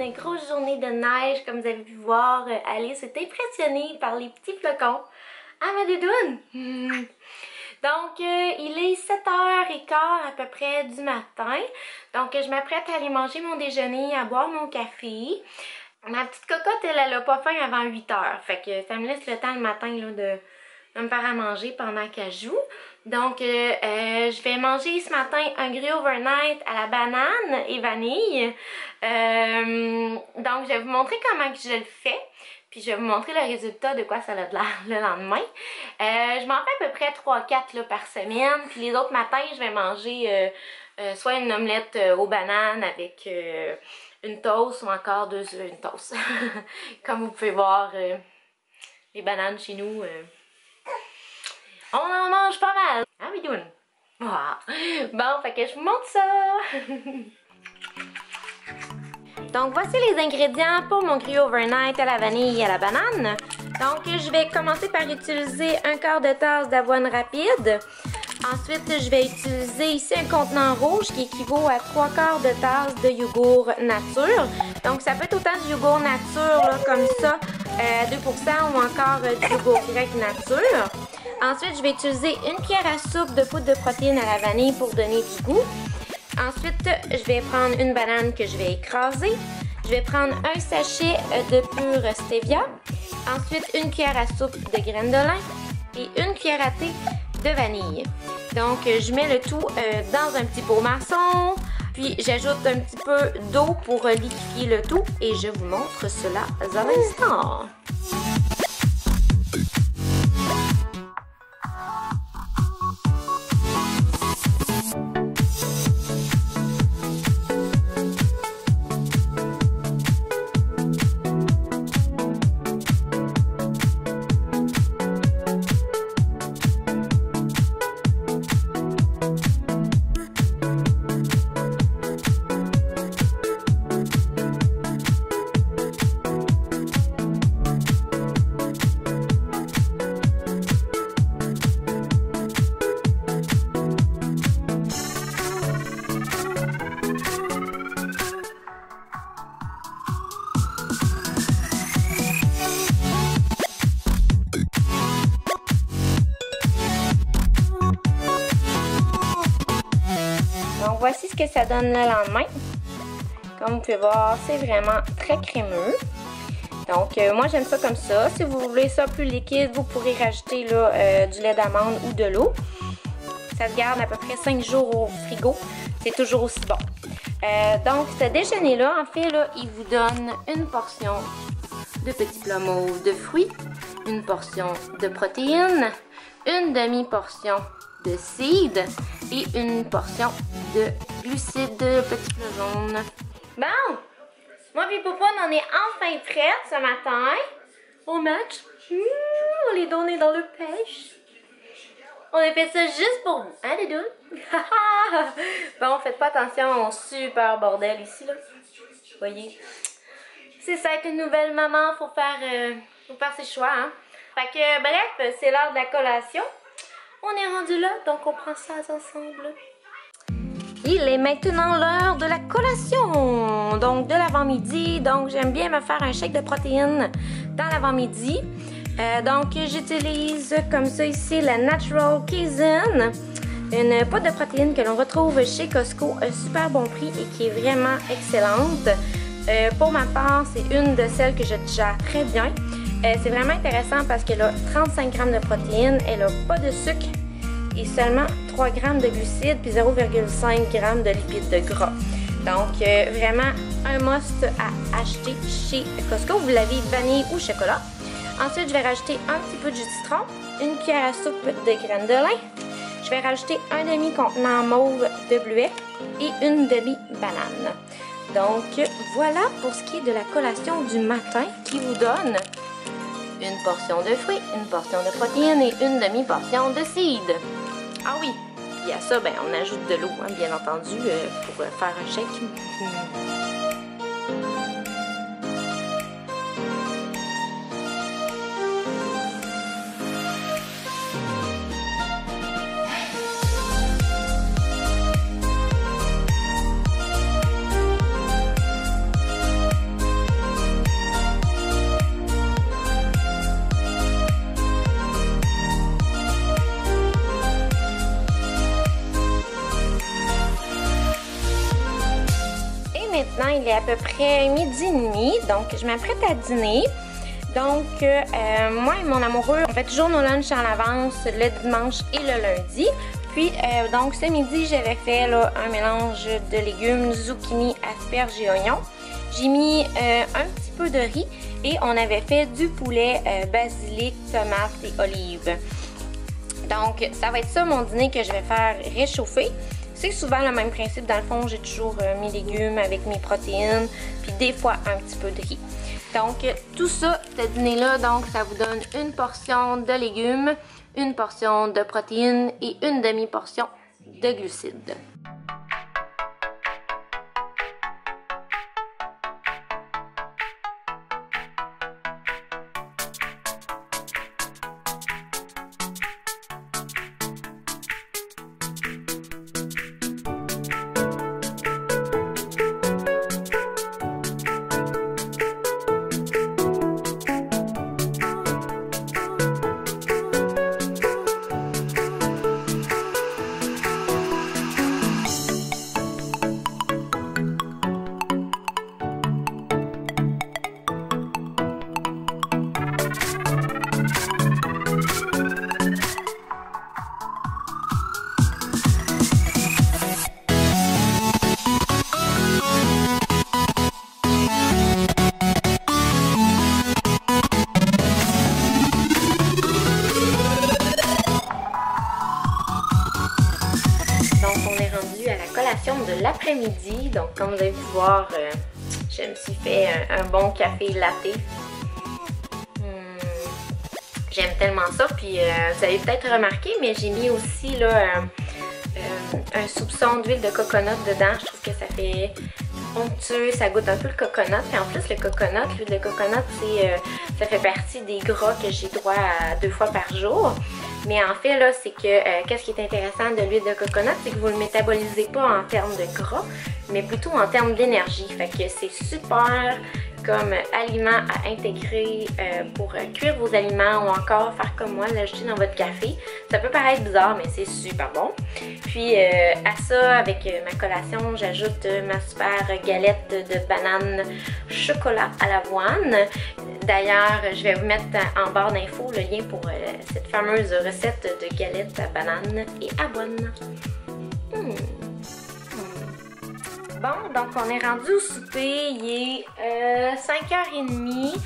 une grosse journée de neige, comme vous avez pu voir. Alice est impressionnée par les petits flocons. Ah, ma doudoune! Donc, il est 7h15 à peu près du matin. Donc, je m'apprête à aller manger mon déjeuner, à boire mon café. Ma petite cocotte, elle a pas faim avant 8h. Fait que ça me laisse le temps le matin là, de me faire à manger pendant qu'elle joue. Donc, je vais manger ce matin un grillé overnight à la banane et vanille. Donc, je vais vous montrer comment que je le fais. Puis, je vais vous montrer le résultat de quoi ça a l'air le lendemain. Je m'en fais à peu près 3-4 par semaine. Puis, les autres matins, je vais manger soit une omelette aux bananes avec une toast ou encore une toast. Comme vous pouvez voir, les bananes chez nous... on en mange pas mal. Ah oui, doune. Bon, fait que je vous montre ça. Donc, voici les ingrédients pour mon grillé overnight à la vanille et à la banane. Donc, je vais commencer par utiliser un quart de tasse d'avoine rapide. Ensuite, je vais utiliser ici un contenant rouge qui équivaut à 3/4 de tasse de yogourt nature. Donc, ça peut être autant du yogourt nature, là, comme ça, 2% ou encore du yogourt grec nature. Ensuite, je vais utiliser une cuillère à soupe de poudre de protéines à la vanille pour donner du goût. Ensuite, je vais prendre une banane que je vais écraser. Je vais prendre un sachet de pur stevia. Ensuite, une cuillère à soupe de graines de lin et une cuillère à thé de vanille. Donc, je mets le tout dans un petit pot maçon. Puis, j'ajoute un petit peu d'eau pour liquéfier le tout. Et je vous montre cela à l'instant. Donc, voici ce que ça donne le lendemain. Comme vous pouvez voir, c'est vraiment très crémeux. Donc, moi, j'aime ça comme ça. Si vous voulez ça plus liquide, vous pourrez rajouter là, du lait d'amande ou de l'eau. Ça se garde à peu près 5 jours au frigo. C'est toujours aussi bon. Donc, ce déjeuner-là, en fait, là, il vous donne une portion de petits plats mauves de fruits, une portion de protéines, une demi-portion de seeds et une portion de glucides, petits plats jaunes. Bon! Moi et Popo, on est enfin prêtes ce matin au match. On les donne dans le pêche. On a fait ça juste pour vous, hein, les deux? Bon, faites pas attention au super bordel ici, là. Vous voyez? C'est ça, avec une nouvelle maman, faut faire ses choix, hein. Fait que, bref, c'est l'heure de la collation. On est rendu là, donc on prend ça ensemble. Il est maintenant l'heure de la collation, donc de l'avant-midi. Donc, j'aime bien me faire un shake de protéines dans l'avant-midi. Donc, j'utilise comme ça ici la Natural Casein, une poudre de protéines que l'on retrouve chez Costco, un super bon prix et qui est vraiment excellente. Pour ma part, c'est une de celles que je gère très bien. C'est vraiment intéressant parce qu'elle a 35 g de protéines, elle n'a pas de sucre et seulement 3 g de glucides puis 0,5 g de lipides de gras. Donc, vraiment un must à acheter chez Costco. Vous l'avez vanille ou chocolat. Ensuite, je vais rajouter un petit peu de jus de citron, une cuillère à soupe de graines de lin. Je vais rajouter un demi-contenant mauve de bleuet et une demi-banane. Donc, voilà pour ce qui est de la collation du matin qui vous donne une portion de fruits, une portion de protéines et une demi-portion de seeds. Ah oui, puis à ça, ben, on ajoute de l'eau, hein, bien entendu, pour faire un shake. maintenant, il est à peu près 12h30, donc je m'apprête à dîner. Donc, moi et mon amoureux, on fait toujours nos lunchs en avance le dimanche et le lundi. Puis, donc ce midi, j'avais fait là, un mélange de légumes, zucchini, asperges et oignons. J'ai mis un petit peu de riz et on avait fait du poulet, basilic, tomates et olives. Donc, ça va être ça mon dîner que je vais faire réchauffer. C'est souvent le même principe. Dans le fond, j'ai toujours mes légumes avec mes protéines, puis des fois un petit peu de riz. Donc, tout ça, ce dîner-là, donc ça vous donne une portion de légumes, une portion de protéines et une demi-portion de glucides. De l'après-midi, donc comme vous avez pu voir, je me suis fait un bon café latte. J'aime tellement ça, puis vous avez peut-être remarqué, mais j'ai mis aussi là un soupçon d'huile de coconut dedans. Je trouve que ça fait onctueux, ça goûte un peu le coconut, et en plus le coconut, l'huile de coconut, ça fait partie des gras que j'ai droit à 2 fois par jour. Mais en fait, là, c'est que qu'est-ce qui est intéressant de l'huile de coconut, c'est que vous ne le métabolisez pas en termes de gras, mais plutôt en termes d'énergie. Fait que c'est super comme aliment à intégrer pour cuire vos aliments ou encore faire comme moi, l'ajouter dans votre café. Ça peut paraître bizarre, mais c'est super bon. Puis à ça, avec ma collation, j'ajoute ma super galette de banane chocolat à l'avoine. D'ailleurs, je vais vous mettre en barre d'infos le lien pour cette fameuse recette de galette à banane et avoine. Bon, donc on est rendu au souper, il est 5h30.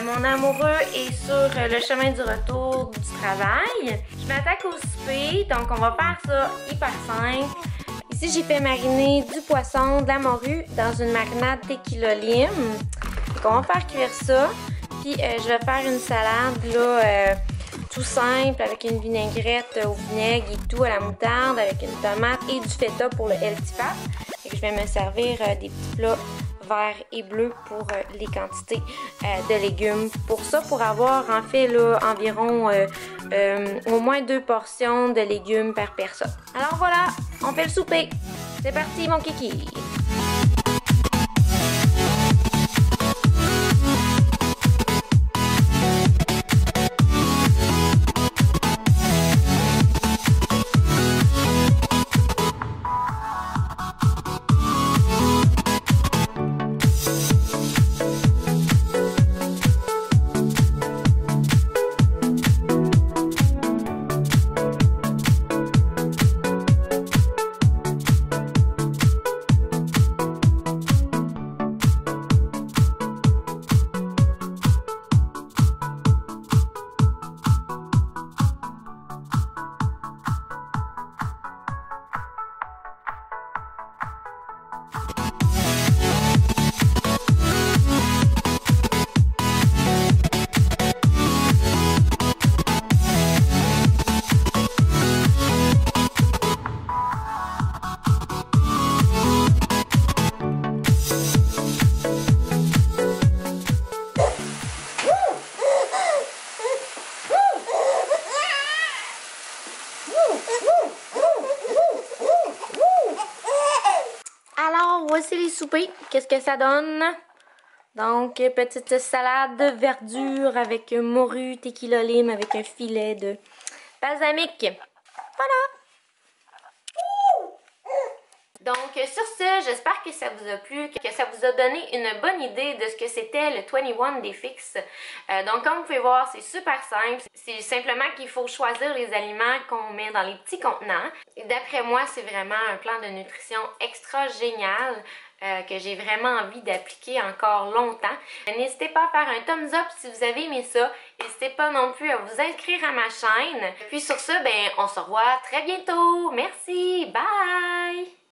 Mon amoureux est sur le chemin du retour du travail. Je m'attaque au souper, donc on va faire ça hyper simple. Ici, j'ai fait mariner du poisson, de la morue dans une marinade tequila lime. Donc on va faire cuire ça. Puis je vais faire une salade là, tout simple avec une vinaigrette au vinaigre et tout à la moutarde avec une tomate et du feta pour le healthy fat. Je vais me servir des petits plats verts et bleus pour les quantités de légumes. Pour ça, pour avoir en fait là, environ au moins 2 portions de légumes par personne. Alors voilà, on fait le souper. C'est parti mon kiki! Voici les soupers. Qu'est-ce que ça donne? Donc, petite salade de verdure avec morue, tequila lime avec un filet de balsamique. Voilà! Donc sur ce, j'espère que ça vous a plu, que ça vous a donné une bonne idée de ce que c'était le 21 Day Fix. Donc comme vous pouvez voir, c'est super simple. C'est simplement qu'il faut choisir les aliments qu'on met dans les petits contenants. Et d'après moi, c'est vraiment un plan de nutrition extra génial. Que j'ai vraiment envie d'appliquer encore longtemps. N'hésitez pas à faire un thumbs up si vous avez aimé ça. N'hésitez pas non plus à vous inscrire à ma chaîne. Puis sur ce, ben, on se revoit très bientôt. Merci, bye!